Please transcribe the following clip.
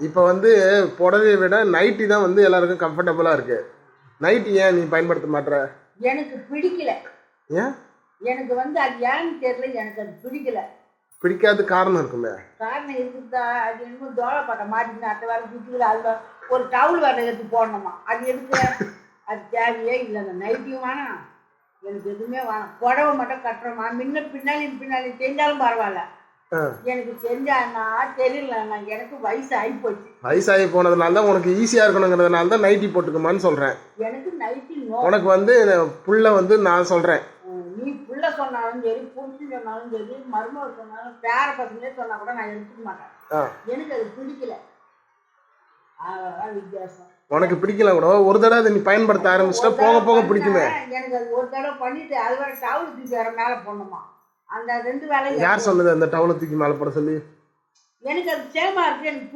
இப்போ வந்து புடவையை விட நைட்டி தான் வந்து எல்லாருக்கும் கம்ஃபர்டபுளா இருக்கு. நைட்டி ஏன் நீ பயன்படுத்த மாட்ற? எனக்கு பிடிக்கல. ஏன்? எனக்கு வந்து அது ஏன்னு தெரியல, எனக்கு அது பிடிக்கல. பிடிக்காத காரணம் இருக்குமே. காரணம் இருக்குதா? அது என்னமோ தோளைப்பட்டை மாட்டிக்கிட்டு அடுத்த வாரம் சுற்றிக்கிட்டு அது ஒரு டவுல் வேலை எடுத்து போடணுமா, அது எதுக்கு? அது தேவையே இல்லை. அந்த நைட்டியும் வேணாம், எனக்கு எதுவுமே வேணாம். புடவை மட்டும் கட்டுறோமா, பின்னாடி தெரிஞ்சாலும் பரவாயில்ல. எனக்கு தெரிஞ்சாண்ணா தெரியலண்ணா, எனக்கு வயசு ஆகி போச்சு. வயசாகி போனதுனால தான் உனக்கு ஈஸியா இருக்கணுங்கிறதுனால தான் நைட்டி போட்டுக்குமான்னு சொல்றேன். எனக்கு நைட்டி உனக்கு வந்து புள்ள வந்து நான் சொல்றேன், நீ புள்ள சொன்னாலும் சரி, புடிச்சு சொன்னாலும் சரி, மருமகள் சொன்னாலும், பேர பசங்களே சொன்னா கூட நான் எடுத்துக்க மாட்டேன். எனக்கு அது பிடிக்கல. வித்தியாசம். உனக்கு பிடிக்கல கூட ஒரு தடவை அதை நீ பயன்படுத்த ஆரம்பிச்சுட்டா போக போக பிடிக்குமே. எனக்கு அது ஒரு தடவை பண்ணிட்டு அது வேற டவுல் தூக்கி வேற மேல போடணுமா, அந்த 2 வேலையும். யார் சொன்னது அந்த டவுலை தூக்கி மேல போட சொல்லி? எனக்கு அது சேமா இருக்கு, எனக்கு